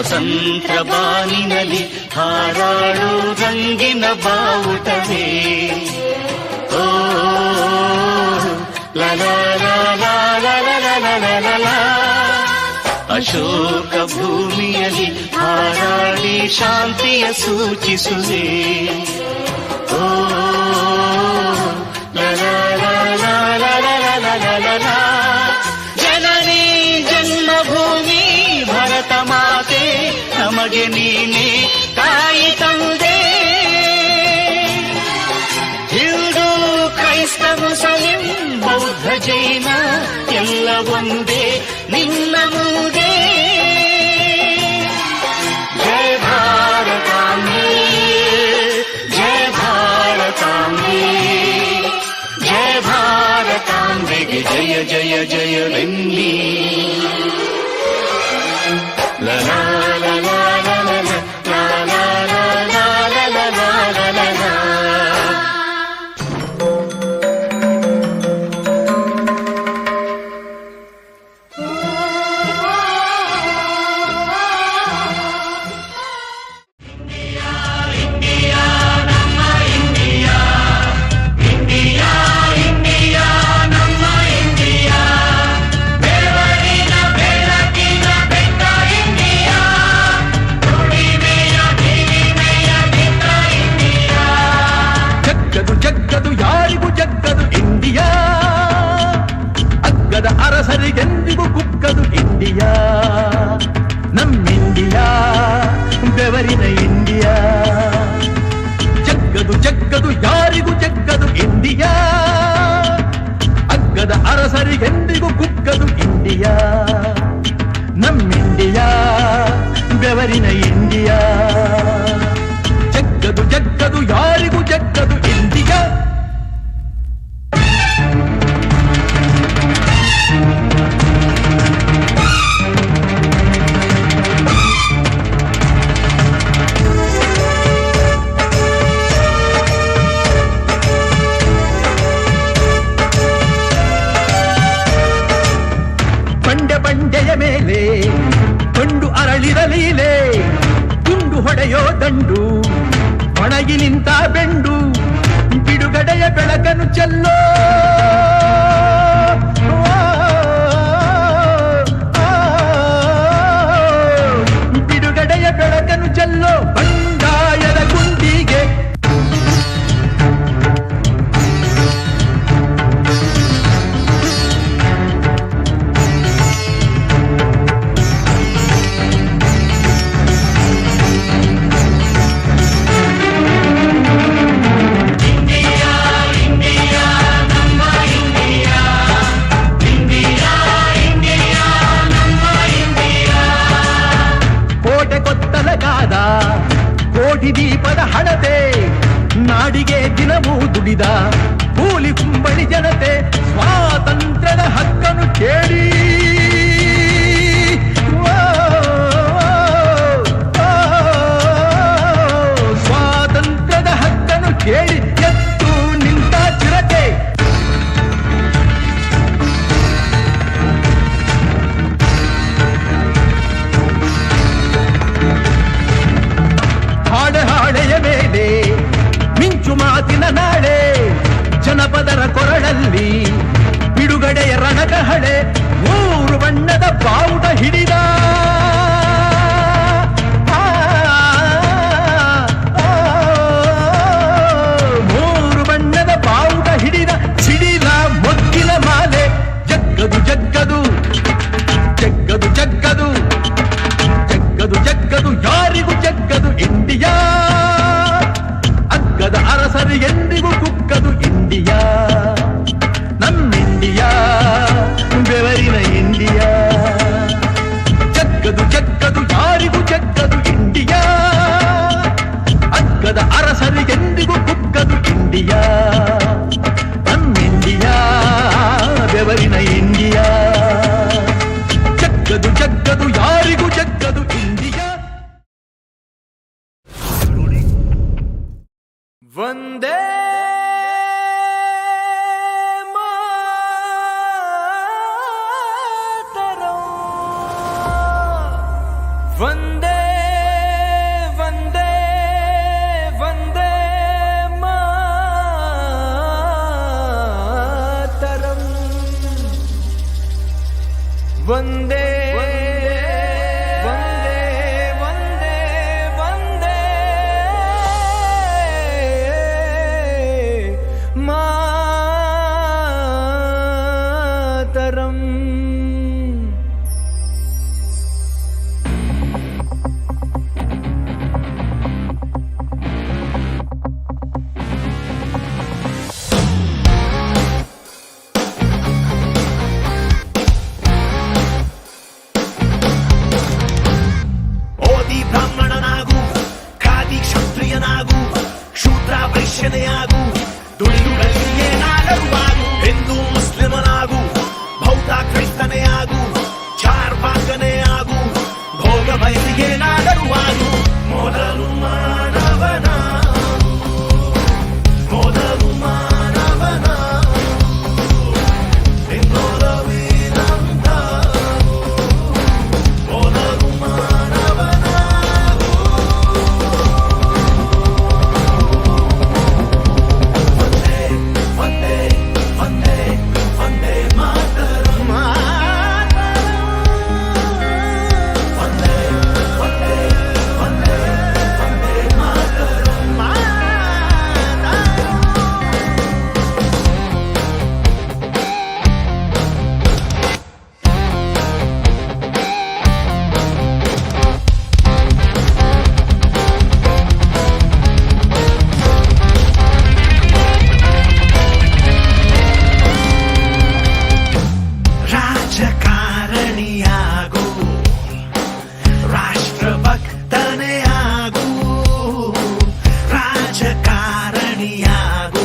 ಸ್ವತಂತ್ರ ಬಾನಿನಲ್ಲಿ ಹಾರಾಡೋ ರಂಗಿನ ಬಾವುಟವೇ. ಓ ಲಲಲಲಲಲಲಲಲಲ ಅಶೋಕ ಭೂಮಿಯಲ್ಲಿ ಹಾರಾಡಿ ಶಾಂತಿಯ ಸೂಚಿಸುವೆ. ಓ ಲಲಲಲಲಲಲಲಲ ಜನನಿ ಜನ್ಮಭೂಮಿ ಭರತ ಮಾತೆ ನಮಗೆ ನೀನೆ ತಾಯಿ ತಂದೆ. ಹಿಂದೂ ಕ್ರೈಸ್ತ ಮುಸಲಿಂ ಬೌದ್ಧ ಜೈನ ಎಲ್ಲ ಒಂದೇ ನಿನ್ನ ಮುಂದೆ. ಜಯ ಭಾರತಾಂಬೆ ಜಯ ಭಾರತಾಂಬೆ ಜಯ ಭಾರತಾಂಬೆಗೆ ಜಯ ಜಯ ಜಯವೆನ್ನಿ. ಲಲಾ ಲಲಾ ಲಲಾ ಲಲಾ ಲಲಾ ಲಲಾ. ಜಗ್ಗದು ಯಾರಿಗೂ ಜಗ್ಗದು ಇಂಡಿಯಾ, ಅಗ್ಗದ ಅರಸರಿಗೆಂದಿಗೂ ಕುಕ್ಕದು ಇಂಡಿಯಾ. ನಮ್ಮಿಂಡಿಯಾ ಬೆವರಿನ ಇಂಡಿಯಾ. ಜಗ್ಗದು ಯಾರಿಗೂ ಜಗ್ಗದು ಇಂಡಿಯಾ, ಅಗ್ಗದ ಅರಸರಿಗೆಂದಿಗೂ ಕುಕ್ಕದು ಇಂಡಿಯಾ. ನಮ್ಮಿಂಡಿಯಾ ಬೆವರಿನ ಇಂಡಿಯಾ. ಜಗ್ಗದು ಯಾರಿಗೂ ಜಗ್ಗದು ಇಂಡಿಯಾ. ಬಂಡೆಯ ಮೇಲೆ ಕೊಂಡು ಅರಳಿದ ಲೀಲೆ, ಗುಂಡು ಹೊಡೆಯೋ ದಂಡು ಒಣಗಿ ನಿಂತ ಬೆಂಡು, ಬಿಡುಗಡೆಯ ಬೆಳಕನ್ನು ಚೆಲ್ಲೋ. ಬಿಡುಗಡೆಯ ಬೆಳಕನ್ನು ಚೆಲ್ಲೋ ಬಂಡಾಯದ ಗುಂಡಿಗೆ. ಕೋಟಿ ದೀಪದ ಹಣತೆ ನಾಡಿಗೆ ದಿನವೂ ದುಡಿದ ಕೂಲಿ ಕುಂಬಳಿ ಜನತೆ ಸ್ವಾತಂತ್ರ್ಯದ ಹಕ್ಕನ್ನು ಕೇಳಿ. ಸ್ವಾತಂತ್ರ್ಯದ ಹಕ್ಕನ್ನು ಕೇಳಿ ಎತ್ತು ನಿಂತ ಚಿರತೆ. ಹಾಡೆಯ ಮೇಲೆ ಮಿಂಚು ಮಾತಿನ ನಾಳೆ, ಜನಪದರ ಕೊರಳಲ್ಲಿ ಬಿಡುಗಡೆಯ ರಣಕಹಳೆ. ಮೂರು ಬಣ್ಣದ ಬಾವುಟ ಹಿಡಿದ ಮೂರು ಬಣ್ಣದ ಬಾವುಟ ಹಿಡಿದ ಸಿಡಿಲ ಮೊಗ್ಗಿನ ಮಾಲೆ. ಜಗ್ಗದು ಜಗ್ಗದು ಯಾರಿಗೂ ಜಗ್ಗದು ಇಂಡಿಯಾ, ಅಗ್ಗದ ಅರಸರು ಎಂದಿಗೂ ಕುಕ್ಕದು ಇಂಡಿಯಾ. ನಮ್ಮಿಂಡಿಯಾ ಬೆವರಿನ ಇಂಡಿಯಾ. ಜಗ್ಗದು ಯಾರಿಗೂ ಜಗ್ಗದು ಇಂಡಿಯಾ, ಅಗ್ಗದ ಅರಸರು ಎಂದಿಗೂ ಕುಕ್ಕದು ಇಂಡಿಯಾ. ನಮ್ಮಿಂಡಿಯಾ ಬೆವರಿನ ಇಂಡಿಯಾ. ಜಗ್ಗದು ಯಾರಿಗೂ ಜಗ್ಗದು ಇಂಡಿಯಾ. ವಂದೇ ಮಾತರಂ, ವಂದೇ ರಾಜಕಾರಣಿಯಾಗು